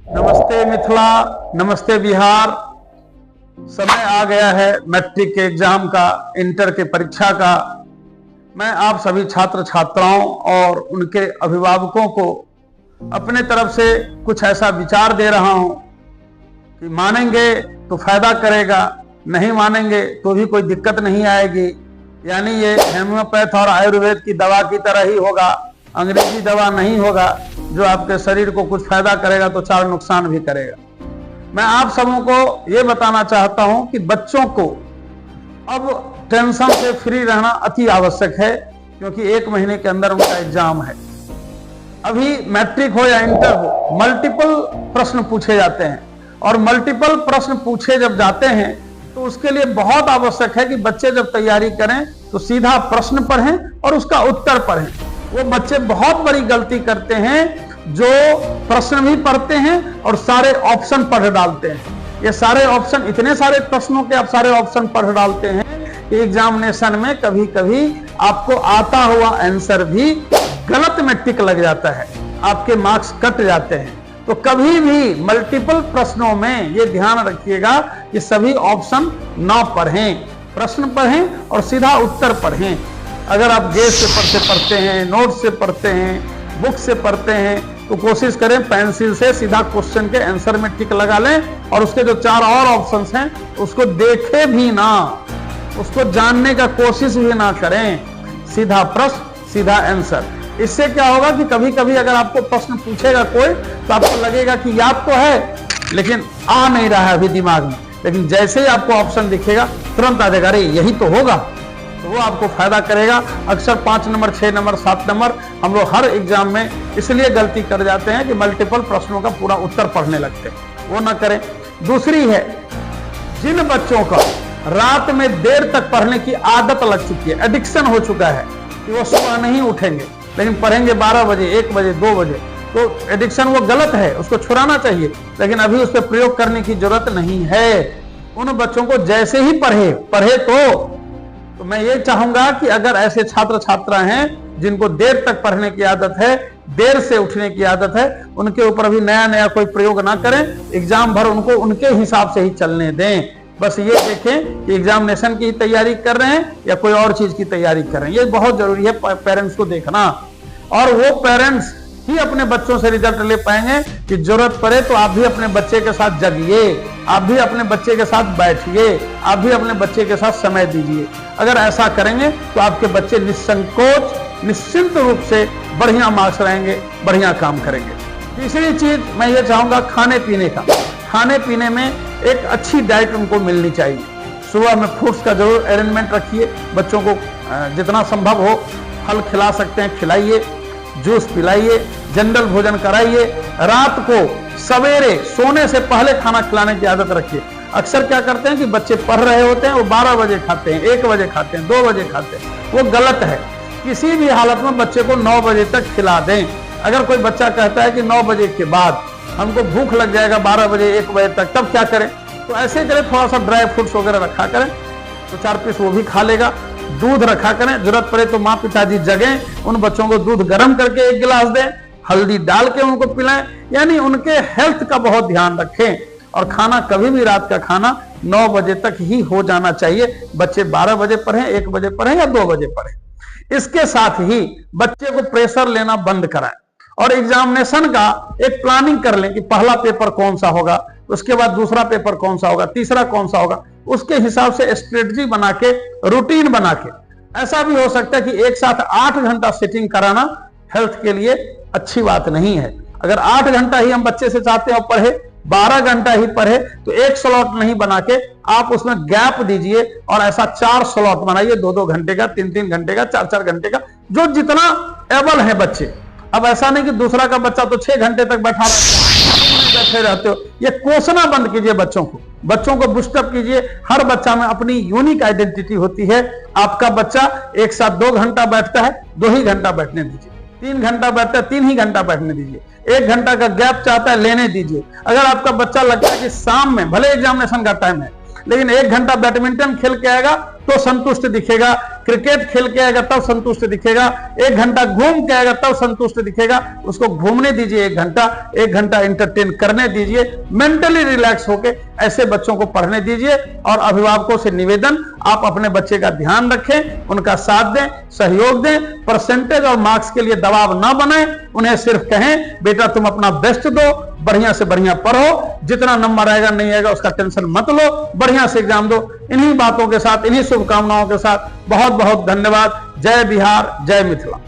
नमस्ते मिथिला, नमस्ते बिहार। समय आ गया है मैट्रिक के एग्जाम का, इंटर के परीक्षा का। मैं आप सभी छात्र छात्राओं और उनके अभिभावकों को अपने तरफ से कुछ ऐसा विचार दे रहा हूं कि मानेंगे तो फायदा करेगा, नहीं मानेंगे तो भी कोई दिक्कत नहीं आएगी। यानी ये होम्योपैथ और आयुर्वेद की दवा की तरह ही होगा, अंग्रेजी दवा नहीं होगा जो आपके शरीर को कुछ फायदा करेगा तो चार नुकसान भी करेगा। मैं आप सबों को ये बताना चाहता हूं कि बच्चों को अब टेंशन से फ्री रहना अति आवश्यक है, क्योंकि 1 महीने के अंदर उनका एग्जाम है। अभी मैट्रिक हो या इंटर हो, मल्टीपल प्रश्न पूछे जाते हैं, और मल्टीपल प्रश्न पूछे जब जाते हैं तो उसके लिए बहुत आवश्यक है कि बच्चे जब तैयारी करें तो सीधा प्रश्न पढ़ें और उसका उत्तर पढ़ें। वो बच्चे बहुत बड़ी गलती करते हैं जो प्रश्न भी पढ़ते हैं और सारे ऑप्शन पढ़ डालते हैं। ये सारे ऑप्शन, इतने सारे प्रश्नों के आप सारे ऑप्शन पढ़ डालते हैं कि एग्जामिनेशन में कभी कभी आपको आता हुआ आंसर भी गलत में टिक लग जाता है, आपके मार्क्स कट जाते हैं। तो कभी भी मल्टीपल प्रश्नों में ये ध्यान रखिएगा कि सभी ऑप्शन ना पढ़ें, प्रश्न पढ़ें और सीधा उत्तर पढ़ें। अगर आप गेस पेपर से पढ़ते हैं, नोट से पढ़ते हैं, बुक से पढ़ते हैं, तो कोशिश करें पेंसिल से सीधा क्वेश्चन के आंसर में टिक लगा लें, और उसके जो 4 और ऑप्शंस हैं उसको देखे भी ना, उसको जानने का कोशिश भी ना करें। सीधा प्रश्न, सीधा आंसर। इससे क्या होगा कि कभी कभी अगर आपको प्रश्न पूछेगा कोई तो आपको लगेगा कि याद तो है लेकिन आ नहीं रहा है अभी दिमाग में, लेकिन जैसे ही आपको ऑप्शन दिखेगा तुरंत आ जाएगा, अरे यही तो होगा, तो वो आपको फायदा करेगा। अक्सर 5 नंबर, 6 नंबर, 7 नंबर हम लोग हर एग्जाम में इसलिए गलती कर जाते हैं कि मल्टीपल प्रश्नों का पूरा उत्तर पढ़ने लगते हैं, वो ना करें। दूसरी है, जिन बच्चों का रात में देर तक पढ़ने की आदत लग चुकी है, एडिक्शन हो चुका है कि वो सुबह नहीं उठेंगे लेकिन पढ़ेंगे 12 बजे, 1 बजे, 2 बजे, तो एडिक्शन वो गलत है, उसको छुड़ाना चाहिए, लेकिन अभी उस पर प्रयोग करने की जरूरत नहीं है। उन बच्चों को जैसे ही पढ़े तो मैं ये चाहूंगा कि अगर ऐसे छात्र छात्रा हैं जिनको देर तक पढ़ने की आदत है, देर से उठने की आदत है, उनके ऊपर अभी नया नया कोई प्रयोग ना करें। एग्जाम भर उनको उनके हिसाब से ही चलने दें। बस ये देखें कि एग्जामिनेशन की तैयारी कर रहे हैं या कोई और चीज की तैयारी कर रहे हैं, ये बहुत जरूरी है पेरेंट्स को देखना। और वो पेरेंट्स ही अपने बच्चों से रिजल्ट ले पाएंगे कि जरूरत पड़े तो आप भी अपने बच्चे के साथ जगिए, आप भी अपने बच्चे के साथ बैठिए, आप भी अपने बच्चे के साथ समय दीजिए। अगर ऐसा करेंगे तो आपके बच्चे निसंकोच, निश्चिंत रूप से बढ़िया मार्क्स रहेंगे, बढ़िया काम करेंगे। तीसरी चीज मैं ये चाहूंगा, खाने पीने का। खाने पीने में एक अच्छी डाइट उनको मिलनी चाहिए। सुबह में फ्रूट्स का जरूर अरेंजमेंट रखिए, बच्चों को जितना संभव हो फल खिला सकते हैं खिलाइए, जूस पिलाइए, जनरल भोजन कराइए। रात को सवेरे सोने से पहले खाना खिलाने की आदत रखिए। अक्सर क्या करते हैं कि बच्चे पढ़ रहे होते हैं, वो 12 बजे खाते हैं, 1 बजे खाते हैं, 2 बजे खाते हैं, वो गलत है। किसी भी हालत में बच्चे को 9 बजे तक खिला दें। अगर कोई बच्चा कहता है कि 9 बजे के बाद हमको भूख लग जाएगा 12 बजे 1 बजे तक, तब क्या करें? तो ऐसे करें, थोड़ा सा ड्राई फ्रूट्स वगैरह रखा करें, तो 4 पीस वो भी खा लेगा। दूध रखा करें, जरूरत पड़े तो माँ पिताजी जगें, उन बच्चों को दूध गर्म करके 1 गिलास दें, हल्दी डाल के उनको पिलाएं। यानी उनके हेल्थ का बहुत ध्यान रखें। और खाना कभी भी रात का खाना 9 बजे तक ही हो जाना चाहिए। बच्चे 12 बजे पढ़ें, 1 बजे पढ़ें या 2 बजे पढ़ें। इसके साथ ही बच्चे को प्रेशर लेना बंद कराएं और एग्जामिनेशन का एक प्लानिंग कर लें कि पहला पेपर कौन सा होगा, उसके बाद दूसरा पेपर कौन सा होगा, तीसरा कौन सा होगा। उसके हिसाब से स्ट्रेटजी बना के, रूटीन बना के। ऐसा भी हो सकता है कि एक साथ 8 घंटा सिटिंग कराना हेल्थ के लिए अच्छी बात नहीं है। अगर 8 घंटा ही हम बच्चे से चाहते हैं और पढ़े, 12 घंटा ही पढ़े, तो एक स्लॉट नहीं बना के आप उसमें गैप दीजिए और ऐसा 4 स्लॉट बनाइए, 2-2 घंटे का, 3-3 घंटे का, 4-4 घंटे का, जो जितना एबल है बच्चे। अब ऐसा नहीं कि दूसरा का बच्चा तो 6 घंटे तक बैठा बैठे रहते हो। ये कोसना बंद कीजिए बच्चों को बुस्टअप कीजिए। हर बच्चा में अपनी यूनिक आइडेंटिटी होती है। आपका बच्चा एक साथ 2 घंटा बैठता है, 2 ही घंटा बैठने दीजिए। 3 घंटा बैठता है, 3 ही घंटा बैठने दीजिए। 1 घंटा का गैप चाहता है, लेने दीजिए। अगर आपका बच्चा लगता है कि शाम में, भले एग्जामिनेशन का टाइम है, लेकिन 1 घंटा बैडमिंटन खेल के आएगा तो संतुष्ट दिखेगा क्रिकेट खेल के आएगा तब संतुष्ट दिखेगा, 1 घंटा घूम के आएगा तब संतुष्ट दिखेगा। उसको घूमने दीजिए 1 घंटा एंटरटेन करने दीजिए, मेंटली रिलैक्स होके ऐसे बच्चों को पढ़ने दीजिए। और अभिभावकों से निवेदन, आप अपने बच्चे का ध्यान रखें, उनका साथ दें, सहयोग दें, परसेंटेज और मार्क्स के लिए दबाव ना बनाएं। उन्हें सिर्फ कहें बेटा तुम अपना बेस्ट दो, बढ़िया से बढ़िया पढ़ो, जितना नंबर आएगा नहीं आएगा उसका टेंशन मत लो, बढ़िया से एग्जाम दो। इन्हीं बातों के साथ, इन्हीं शुभकामनाओं के साथ बहुत बहुत धन्यवाद। जय बिहार, जय मिथिला।